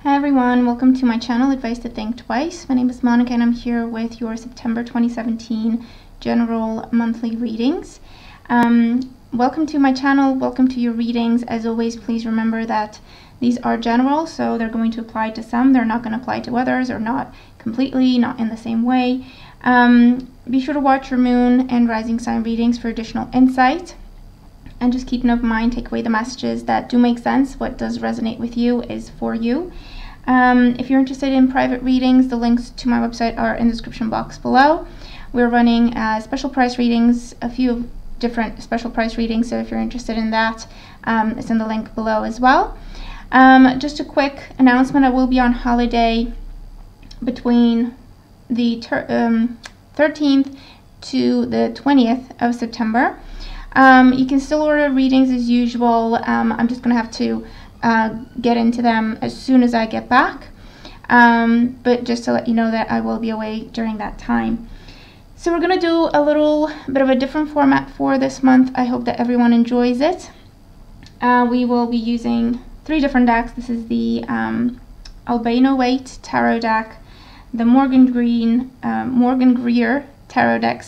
Hi everyone, welcome to my channel, Advice to Think Twice. My name is Monica and I'm here with your September 2017 general monthly readings. Welcome to my channel, welcome to your readings. As always, please remember that these are general, so they're going to apply to some. They're not going to apply to others, or not completely, not in the same way. Be sure to watch your moon and rising sign readings for additional insight. And just keep an open mind, take away the messages that do make sense. What does resonate with you is for you. If you're interested in private readings, the links to my website are in the description box below. We're running special price readings, a few different special price readings, so if you're interested in that, it's in the link below as well. Just a quick announcement, I will be on holiday between the 13th to the 20th of September. You can still order readings as usual. I'm just going to have to get into them as soon as I get back. But just to let you know that I will be away during that time. So we're going to do a little bit of a different format for this month. I hope that everyone enjoys it. We will be using 3 different decks. This is the Albano Weight Tarot deck, the Morgan Greer Tarot deck,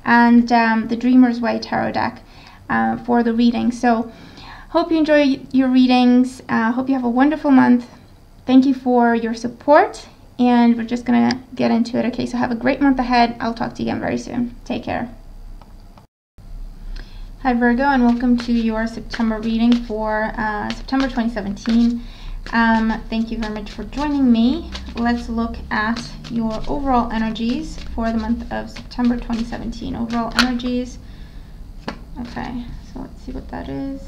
and the Dreamer's Way Tarot deck for the reading. So hope you enjoy your readings. Hope you have a wonderful month. Thank you for your support, and we're just gonna get into it. Okay, so have a great month ahead. I'll talk to you again very soon. Take care. Hi Virgo, and welcome to your September reading for September 2017. Thank you very much for joining me. Let's look at your overall energies for the month of September 2017. Overall energies. Okay, so let's see what that is.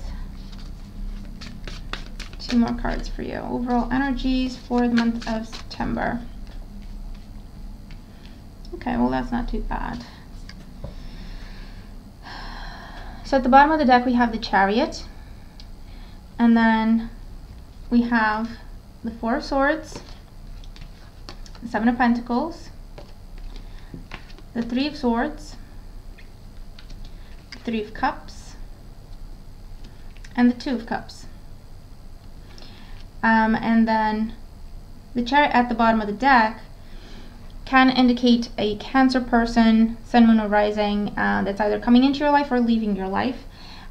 2 more cards for you. Overall energies for the month of September. Okay, well that's not too bad. So at the bottom of the deck we have the Chariot, and then we have the 4 of Swords, the 7 of Pentacles, the 3 of Swords, the 3 of Cups, and the 2 of Cups. And then the Chariot at the bottom of the deck can indicate a Cancer person, Sun, Moon, or Rising, that's either coming into your life or leaving your life.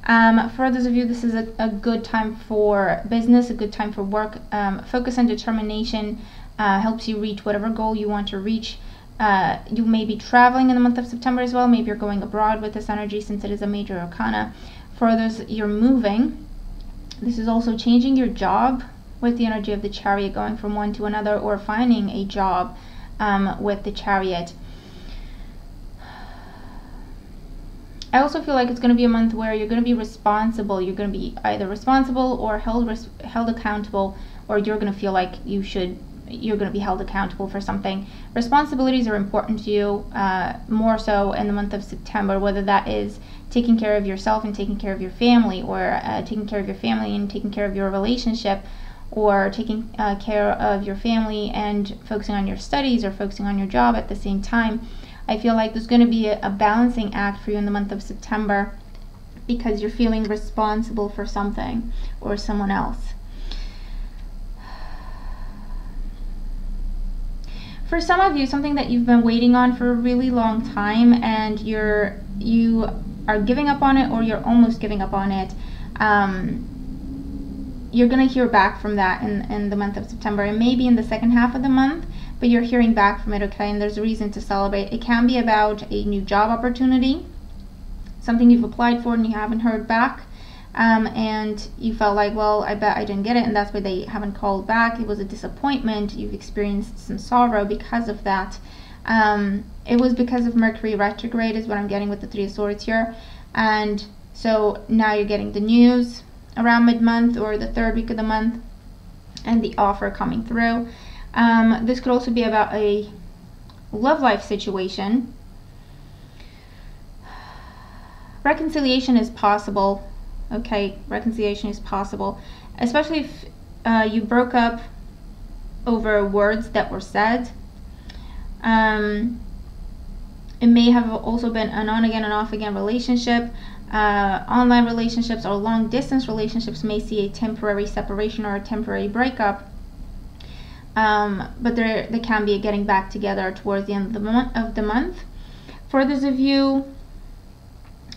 For those of you, this is a good time for business, a good time for work. Focus and determination helps you reach whatever goal you want to reach. You may be traveling in the month of September as well. Maybe you're going abroad with this energy, since it is a major arcana. For those, you're moving. This is also changing your job with the energy of the Chariot, going from one to another, or finding a job with the Chariot. I also feel like it's going to be a month where you're going to be responsible. You're going to be either responsible or held accountable, or you're going to feel like you're going to be held accountable for something. Responsibilities are important to you, more so in the month of September, whether that is taking care of yourself and taking care of your family, or taking care of your family and taking care of your relationship, or taking care of your family and focusing on your studies, or focusing on your job at the same time. I feel like there's going to be a balancing act for you in the month of September, because you're feeling responsible for something or someone else. For some of you, something that you've been waiting on for a really long time, and you are giving up on it, or you're almost giving up on it. You're going to hear back from that in the month of September, and maybe in the second half of the month, but you're hearing back from it, okay? And there's a reason to celebrate. It can be about a new job opportunity, something you've applied for and you haven't heard back, and you felt like, well, I bet I didn't get it, and that's why they haven't called back. It was a disappointment. You've experienced some sorrow because of that. It was because of Mercury retrograde is what I'm getting with the 3 of Swords here, and so now you're getting the news around mid-month or the 3rd week of the month, and the offer coming through. This could also be about a love life situation. Reconciliation is possible, okay? Reconciliation is possible, especially if you broke up over words that were said. It may have also been an on-again and off-again relationship. Online relationships or long-distance relationships may see a temporary separation or a temporary breakup. but there can be a getting back together towards the end of the month. For those of you,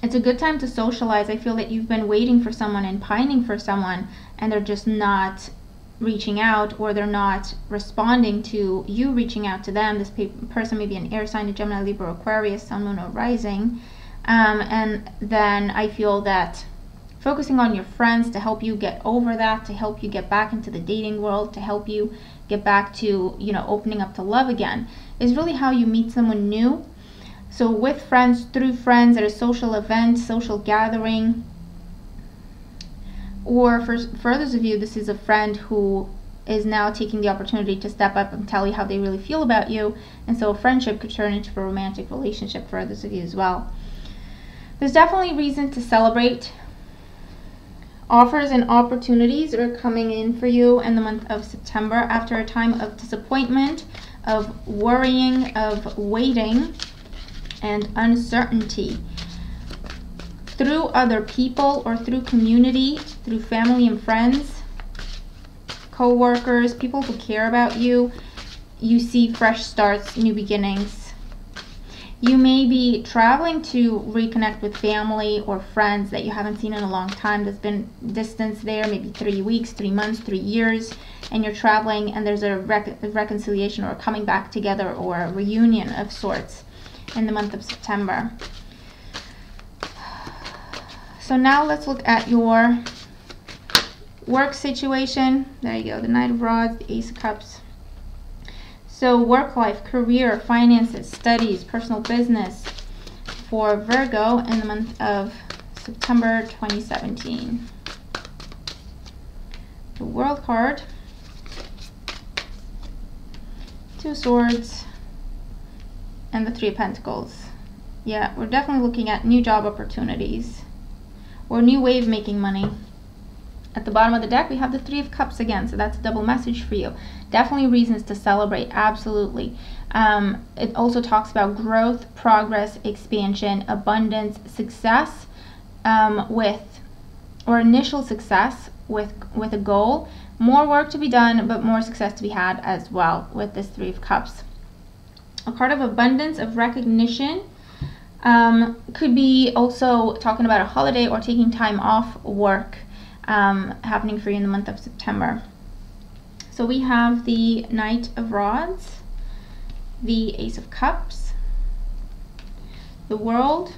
it's a good time to socialize. I feel that you've been waiting for someone and pining for someone, and they're just not reaching out, or they're not responding to you reaching out to them. This person may be an air sign, a Gemini, Libra, Aquarius, Sun, Moon, or Rising. And then I feel that focusing on your friends to help you get over that, to help you get back into the dating world, to help you get back to, you know, opening up to love again, is really how you meet someone new. So with friends, through friends, at a social event, social gathering, or for those of you, this is a friend who is now taking the opportunity to step up and tell you how they really feel about you, and so a friendship could turn into a romantic relationship for others of you as well. There's definitely reason to celebrate. Offers and opportunities are coming in for you in the month of September after a time of disappointment, of worrying, of waiting, and uncertainty. Through other people or through community, through family and friends, co-workers, people who care about you, you see fresh starts, new beginnings. You may be traveling to reconnect with family or friends that you haven't seen in a long time. There's been distance there, maybe 3 weeks, 3 months, 3 years, and you're traveling, and there's a reconciliation or a coming back together or a reunion of sorts in the month of September. So now let's look at your work situation. There you go, the Knight of Rods, the Ace of Cups. So work life, career, finances, studies, personal business for Virgo in the month of September 2017. The World card, Two of Swords, and the Three of Pentacles. Yeah, we're definitely looking at new job opportunities or new way of making money. At the bottom of the deck, we have the Three of Cups again, so that's a double message for you. Definitely reasons to celebrate, absolutely. It also talks about growth, progress, expansion, abundance, success or initial success with a goal. More work to be done, but more success to be had as well with this Three of Cups. A card of abundance, of recognition. Could be also talking about a holiday or taking time off work happening for you in the month of September. So we have the Knight of Rods, the Ace of Cups, the World,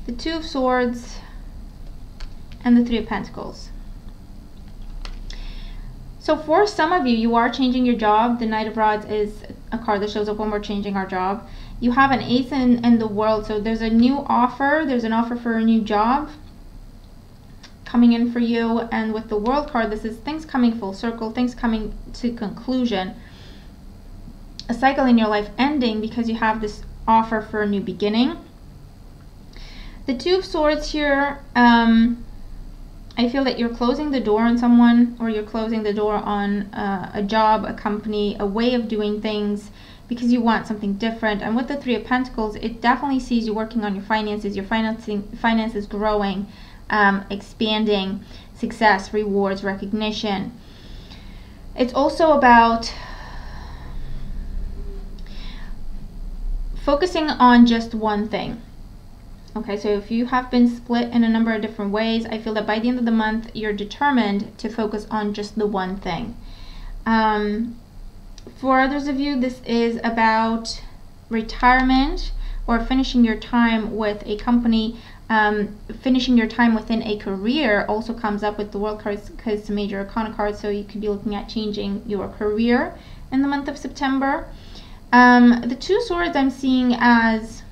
the Two of Swords, and the Three of Pentacles. So for some of you, you are changing your job. The Knight of Rods is a card that shows up when we're changing our job. You have an Ace in the World, so there's a new offer. There's an offer for a new job coming in for you. And with the World card, this is things coming full circle, things coming to conclusion. A cycle in your life ending because you have this offer for a new beginning. The Two of Swords here, I feel that you're closing the door on someone, or you're closing the door on a job, a company, a way of doing things, because you want something different. And with the Three of Pentacles, it definitely sees you working on your finances growing, expanding, success, rewards, recognition. It's also about focusing on just one thing. Okay, so if you have been split in a number of different ways, I feel that by the end of the month, you're determined to focus on just the one thing. For others of you, this is about retirement or finishing your time with a company. Finishing your time within a career also comes up with the World cards because it's a major arcana card, so you could be looking at changing your career in the month of September. The Two of Swords I'm seeing as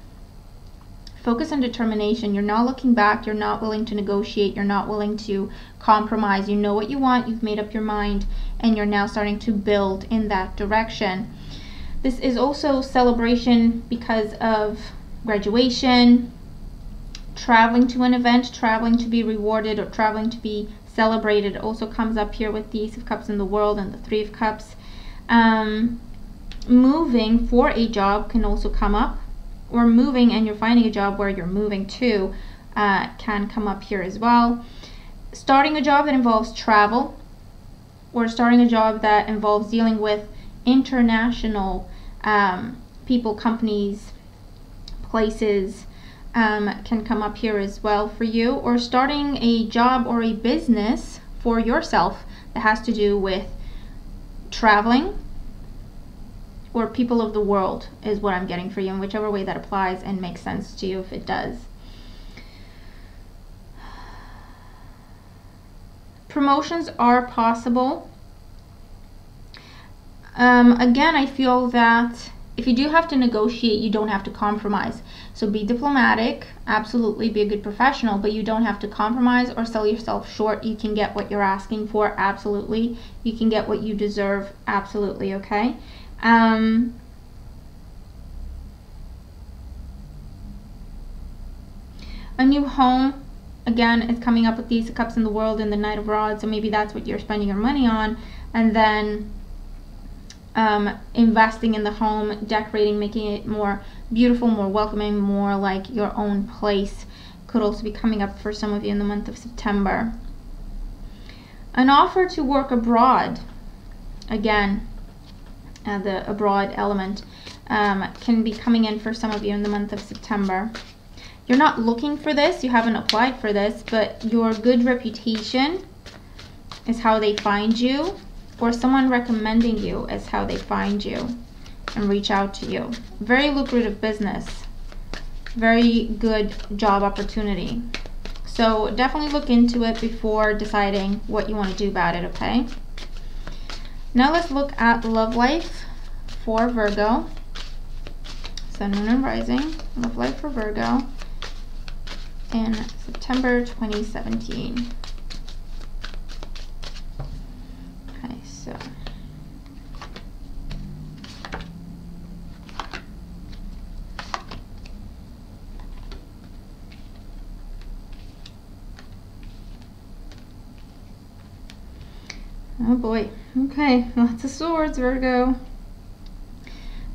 focus and determination. You're not looking back. You're not willing to negotiate. You're not willing to compromise. You know what you want. You've made up your mind, and you're now starting to build in that direction. This is also celebration because of graduation, traveling to an event, traveling to be rewarded, or traveling to be celebrated. It also comes up here with the Ace of Cups in the World and the Three of Cups. Moving for a job can also come up, or moving and you're finding a job where you're moving to can come up here as well. Starting a job that involves travel or starting a job that involves dealing with international people, companies, places, can come up here as well for you, or starting a job or a business for yourself that has to do with traveling or people of the world is what I'm getting for you, in whichever way that applies and makes sense to you if it does. Promotions are possible. Again, I feel that if you do have to negotiate, you don't have to compromise. So be diplomatic, absolutely, be a good professional, but you don't have to compromise or sell yourself short. You can get what you're asking for, absolutely. You can get what you deserve, absolutely, okay? A new home, again, is coming up with the Ace of Cups in the World and the Knight of Rods, so maybe that's what you're spending your money on, and then investing in the home, decorating, making it more beautiful, more welcoming, more like your own place could also be coming up for some of you in the month of September. An offer to work abroad, again, the abroad element can be coming in for some of you in the month of September. You're not looking for this, you haven't applied for this, but your good reputation is how they find you, or someone recommending you is how they find you and reach out to you. Very lucrative business, very good job opportunity. So definitely look into it before deciding what you want to do about it, okay? Now let's look at love life for Virgo. Sun, Moon, and Rising. Love life for Virgo in September 2017. Okay, so oh boy. Okay, lots of swords, Virgo.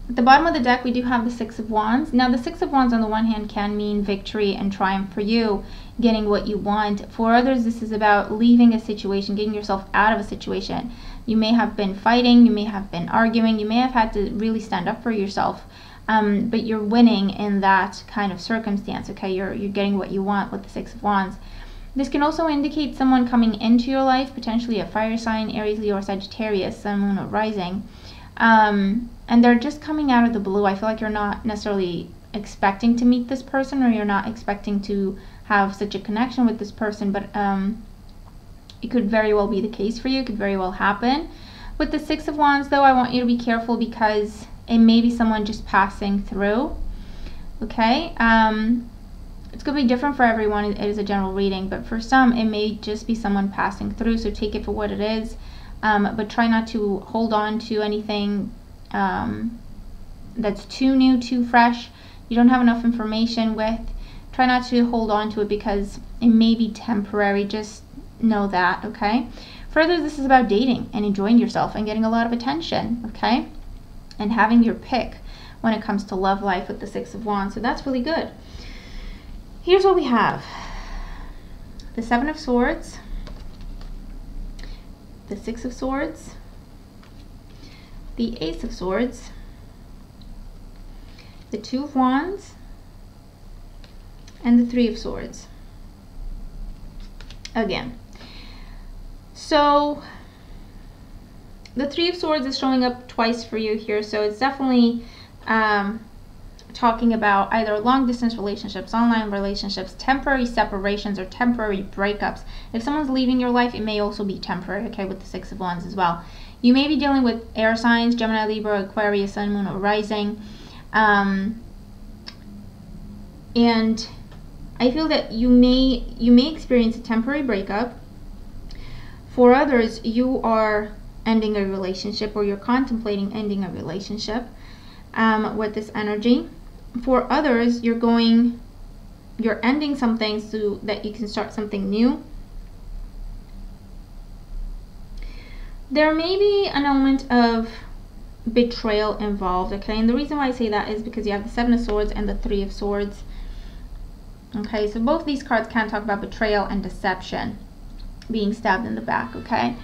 At the bottom of the deck, we do have the Six of Wands. Now, the Six of Wands on the one hand can mean victory and triumph for you, getting what you want. For others, this is about leaving a situation, getting yourself out of a situation. You may have been fighting, you may have been arguing, you may have had to really stand up for yourself, but you're winning in that kind of circumstance, okay? You're getting what you want with the Six of Wands. This can also indicate someone coming into your life, potentially a fire sign, Aries, Leo, or Sagittarius, Sun, Moon, or Rising. And they're just coming out of the blue. I feel like you're not necessarily expecting to meet this person, or you're not expecting to have such a connection with this person, but it could very well be the case for you. It could very well happen. With the Six of Wands, though, I want you to be careful because it may be someone just passing through, okay? It's going to be different for everyone. It is a general reading, but for some, it may just be someone passing through, so take it for what it is. But try not to hold on to anything that's too new, too fresh, you don't have enough information with. Try not to hold on to it because it may be temporary. Just know that, okay? Further, this is about dating and enjoying yourself and getting a lot of attention, okay? And having your pick when it comes to love life with the Six of Wands. So that's really good. Here's what we have. The Seven of Swords, the Six of Swords, the Ace of Swords, the Two of Wands, and the Three of Swords. Again. So the Three of Swords is showing up twice for you here, so it's definitely talking about either long distance relationships, online relationships, temporary separations, or temporary breakups. If someone's leaving your life, it may also be temporary, okay, with the Six of Wands as well. You may be dealing with air signs, Gemini, Libra, Aquarius, Sun, Moon, or Rising. And I feel that you may experience a temporary breakup. For others, you are ending a relationship, or you're contemplating ending a relationship with this energy. For others, you're ending something so that you can start something new. There may be an element of betrayal involved, okay? And the reason why I say that is because you have the Seven of Swords and the Three of Swords. Okay, so both these cards can talk about betrayal and deception, being stabbed in the back, okay?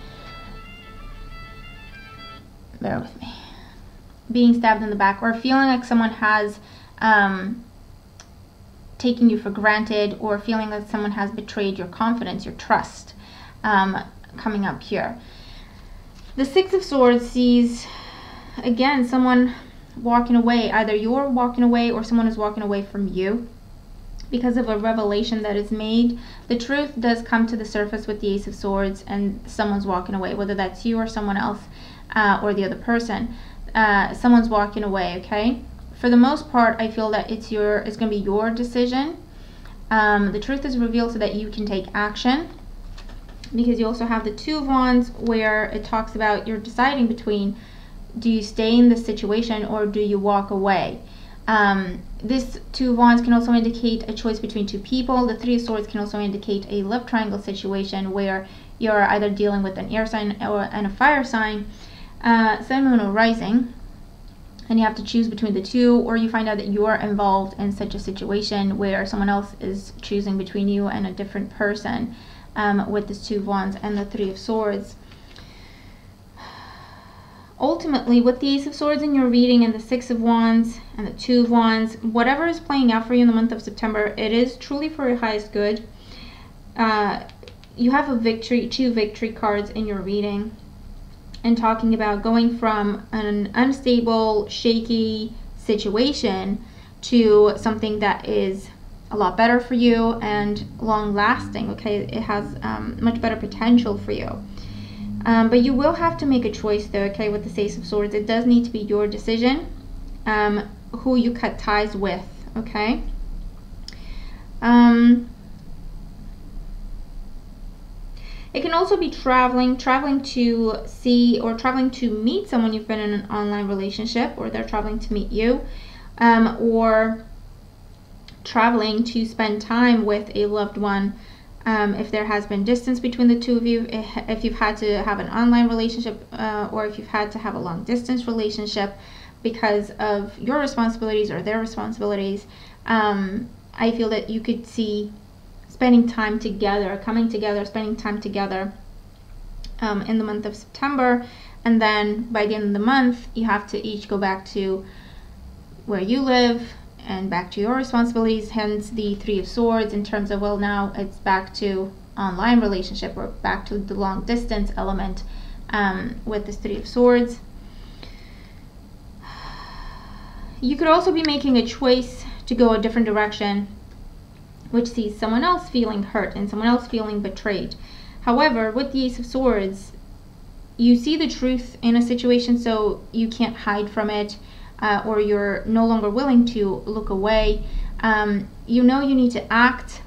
bear with me, being stabbed in the back, or feeling like someone has taken you for granted, or feeling like someone has betrayed your confidence, your trust, coming up here. The Six of Swords sees, again, someone walking away. Either you're walking away or someone is walking away from you because of a revelation that is made. The truth does come to the surface with the Ace of Swords, and someone's walking away, whether that's you or someone else, or the other person. Someone's walking away, okay? For the most part, I feel that it's going to be your decision. The truth is revealed so that you can take action, because you also have the Two of Wands, where it talks about you're deciding between, do you stay in this situation or do you walk away? This Two of Wands can also indicate a choice between two people. The Three of Swords can also indicate a love triangle situation where you're either dealing with an air sign and a fire sign, Sun, Moon, or Rising, and you have to choose between the two, or you find out that you're involved in such a situation where someone else is choosing between you and a different person, with this Two of Wands and the Three of Swords. Ultimately, with the Ace of Swords in your reading and the Six of Wands and the Two of Wands, whatever is playing out for you in the month of September, it is truly for your highest good. You have two victory cards in your reading, and talking about going from an unstable, shaky situation to something that is a lot better for you and long lasting, okay? It has much better potential for you. But you will have to make a choice though, okay, with the Ace of Swords. It does need to be your decision, who you cut ties with, okay? It can also be traveling to see, or traveling to meet someone you've been in an online relationship, or they're traveling to meet you, or traveling to spend time with a loved one. If there has been distance between the two of you, if you've had to have an online relationship, or if you've had to have a long distance relationship because of your responsibilities or their responsibilities, I feel that you could see spending time together, coming together, spending time together in the month of September. And then by the end of the month, you have to each go back to where you live and back to your responsibilities, hence the Three of Swords, in terms of, well, now it's back to online relationship, or back to the long distance element with this Three of Swords. You could also be making a choice to go a different direction, which sees someone else feeling hurt and someone else feeling betrayed. However, with the Ace of Swords, you see the truth in a situation, so you can't hide from it, or you're no longer willing to look away. You know you need to act.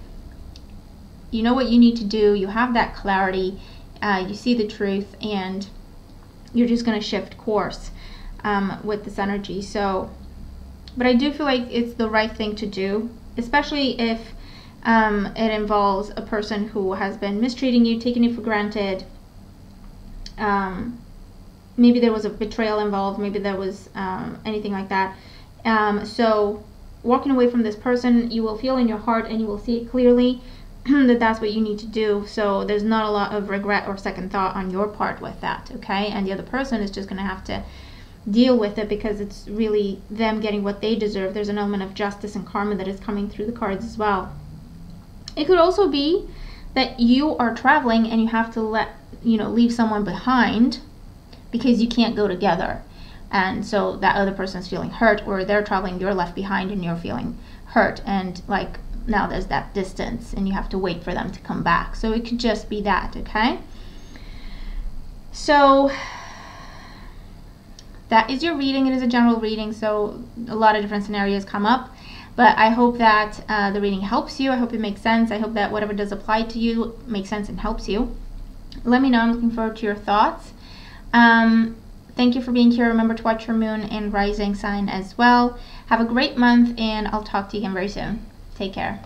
You know what you need to do. You have that clarity. You see the truth, and you're just going to shift course with this energy. So, but I do feel like it's the right thing to do, especially if it involves a person who has been mistreating you, taking you for granted. Maybe there was a betrayal involved, maybe there was anything like that. So walking away from this person, you will feel in your heart and you will see it clearly that that's what you need to do. So there's not a lot of regret or second thought on your part with that, okay? And the other person is just going to have to deal with it, because it's really them getting what they deserve. There's an element of justice and karma that is coming through the cards as well. It could also be that you are traveling and you have to leave someone behind because you can't go together, and so that other person's feeling hurt, or they're traveling, you're left behind and you're feeling hurt, and like now there's that distance and you have to wait for them to come back. So it could just be that, okay? So that is your reading. It is a general reading, so a lot of different scenarios come up, but I hope that the reading helps you. I hope it makes sense. I hope that whatever does apply to you makes sense and helps you. Let me know. I'm looking forward to your thoughts. Thank you for being here. Remember to watch your moon and rising sign as well. Have a great month, and I'll talk to you again very soon. Take care.